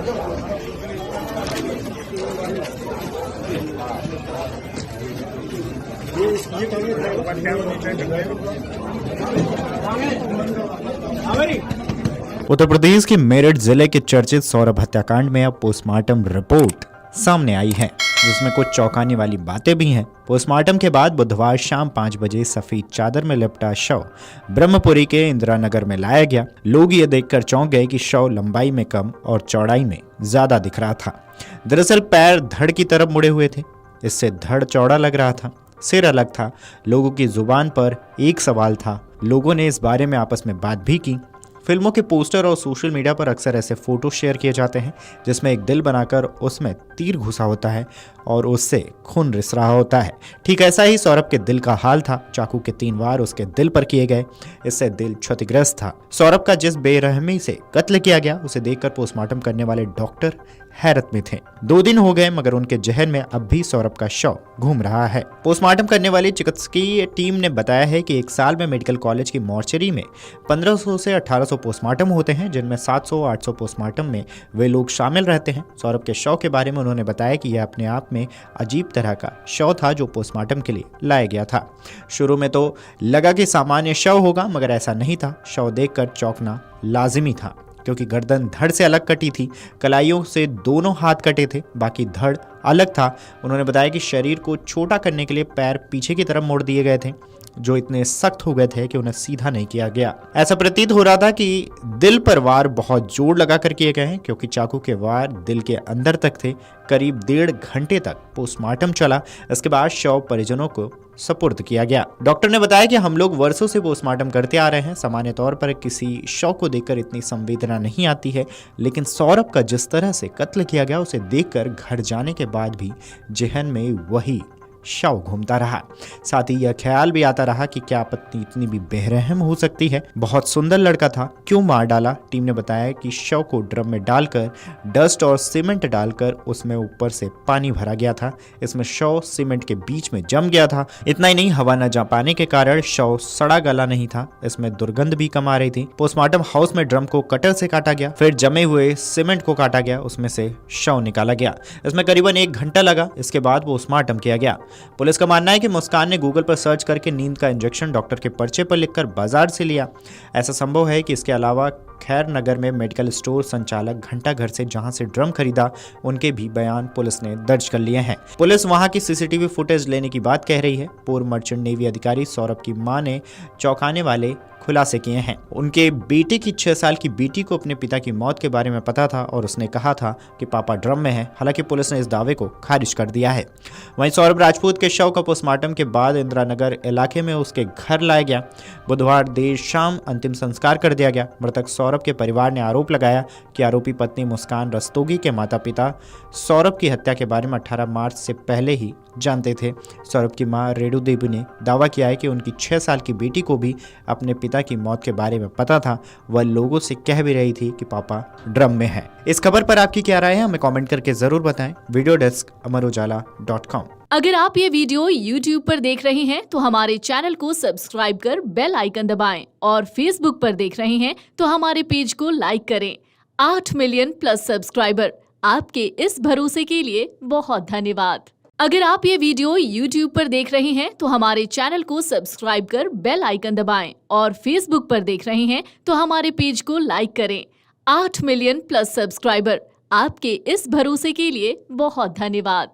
उत्तर प्रदेश के मेरठ जिले के चर्चित सौरभ हत्याकांड में अब पोस्टमार्टम रिपोर्ट सामने आई है, जिसमें कुछ चौंकाने वाली बातें भी हैं। पोस्टमार्टम के बाद बुधवार शाम 5 बजे सफेद चादर में लिपटा शव ब्रह्मपुरी के इंदिरा नगर में लाया गया। लोग ये देखकर चौंक गए कि शव लंबाई में कम और चौड़ाई में ज्यादा दिख रहा था। दरअसल पैर धड़ की तरफ मुड़े हुए थे, इससे धड़ चौड़ा लग रहा था, सिर अलग था। लोगों की जुबान पर एक सवाल था। लोगों ने इस बारे में आपस में बात भी की। फिल्मों के पोस्टर और सोशल मीडिया पर अक्सर ऐसे फोटो शेयर किए जाते हैं जिसमें एक दिल बनाकर उसमें तीर घुसा होता है और उससे खून रिस रहा होता है। ठीक ऐसा ही सौरभ के दिल का हाल था। चाकू के 3 वार उसके दिल पर किए गए, इससे दिल क्षतिग्रस्त था। सौरभ का जिस बेरहमी से कत्ल किया गया उसे देखकर पोस्टमार्टम करने वाले डॉक्टर हैरत में थे। 2 दिन हो गए मगर उनके जहन में अब भी सौरभ का शव घूम रहा है। पोस्टमार्टम करने वाली चिकित्सकीय टीम ने बताया है कि 1 साल में मेडिकल कॉलेज की मॉर्चरी में 1500 से 1800 पोस्टमार्टम होते हैं, जिनमें 700-800 पोस्टमार्टम में वे लोग शामिल रहते हैं। सौरभ के शव के बारे में उन्होंने बताया कि यह अपने आप में अजीब तरह का शव था जो पोस्टमार्टम के लिए लाया गया था। शुरू में तो लगा कि सामान्य शव होगा, मगर ऐसा नहीं था। शव देखकर चौंकना लाजिमी था क्योंकि गर्दन धड़ से अलग कटी थी, कलाइयों से दोनों हाथ कटे थे, बाकी धड़ अलग था। उन्होंने बताया कि शरीर को छोटा करने के लिए पैर पीछे की तरफ मोड़ दिए गए थे, जो इतने सख्त हो गए थे कि उन्हें सीधा नहीं किया गया। ऐसा प्रतीत हो रहा था कि दिल पर वार बहुत जोर लगाकर किए गए हैं, क्योंकि चाकू के वार दिल के अंदर तक थे। करीब 1.5 घंटे तक पोस्टमार्टम चला। इसके बाद शव परिजनों को सपुर्द किया गया। डॉक्टर ने बताया कि हम लोग वर्षों से पोस्टमार्टम करते आ रहे हैं। सामान्य तौर पर किसी शव को देखकर इतनी संवेदना नहीं आती है, लेकिन सौरभ का जिस तरह से कत्ल किया गया उसे देखकर घर जाने के बाद भी जहन में वही शव घूमता रहा। साथ ही यह ख्याल भी आता रहा कि क्या पत्नी इतनी भी बेरहम हो सकती है। बहुत सुंदर लड़का था, क्यों मार डाला। टीम ने बताया कि शव को ड्रम में डालकर डस्ट और सीमेंट डालकर उसमें ऊपर से पानी भरा गया था। इसमें शव सीमेंट के बीच में जम गया था। इतना ही नहीं, हवा न जा पाने के कारण शव सड़ा गला नहीं था। इसमें दुर्गंध भी कम आ रही थी। पोस्टमार्टम हाउस में ड्रम को कटर से काटा गया, फिर जमे हुए सीमेंट को काटा गया, उसमें से शव निकाला गया। इसमें करीबन 1 घंटा लगा। इसके बाद पोस्टमार्टम किया गया। पुलिस का मानना है कि मुस्कान ने गूगल पर सर्च करके नींद का इंजेक्शन डॉक्टर के पर्चे पर लिखकर बाजार से लिया। ऐसा संभव है कि इसके अलावा खैर नगर में मेडिकल स्टोर संचालक घंटा घर से जहां से ड्रम खरीदा उनके भी बयान पुलिस ने दर्ज कर लिए हैं। पुलिस वहां की सीसीटीवी फुटेज लेने की बात कह रही है। पूर्व मर्चेंट नेवी अधिकारी सौरभ की मां ने चौंकाने वाले खुलासे किए हैं। उनके बेटे की 6 साल की बेटी को अपने पिता की मौत के बारे में पता था और उसने कहा था कि पापा ड्रम में है। हालांकि पुलिस ने इस दावे को खारिज कर दिया है। वहीं सौरभ राजपूत के शव का पोस्टमार्टम के बाद इंदिरा नगर इलाके में उसके घर लाया गया। बुधवार देर शाम अंतिम संस्कार कर दिया गया। मृतक सौरभ के परिवार ने आरोप लगाया कि आरोपी पत्नी मुस्कान रस्तोगी के माता पिता सौरभ की हत्या के बारे में 18 मार्च से पहले ही जानते थे। सौरभ की मां रेणु देवी ने दावा किया है कि उनकी 6 साल की बेटी को भी अपने पिता की मौत के बारे में पता था। वह लोगों से कह भी रही थी कि पापा ड्रम में है। इस खबर पर आपकी क्या राय है, हमें कमेंट करके जरूर बताएं। वीडियो डेस्क अमरउजाला.com। अगर आप ये वीडियो YouTube पर देख रहे हैं तो हमारे चैनल को सब्सक्राइब कर बेल आइकन दबाएं और Facebook पर देख रहे हैं तो हमारे पेज को लाइक करें। 8 मिलियन प्लस सब्सक्राइबर, आपके इस भरोसे के लिए बहुत धन्यवाद। अगर आप ये वीडियो YouTube पर देख रहे हैं तो हमारे चैनल को सब्सक्राइब कर बेल आइकन दबाएं और Facebook पर देख रहे हैं तो हमारे पेज को लाइक करें। 8 मिलियन प्लस सब्सक्राइबर, आपके इस भरोसे के लिए बहुत धन्यवाद।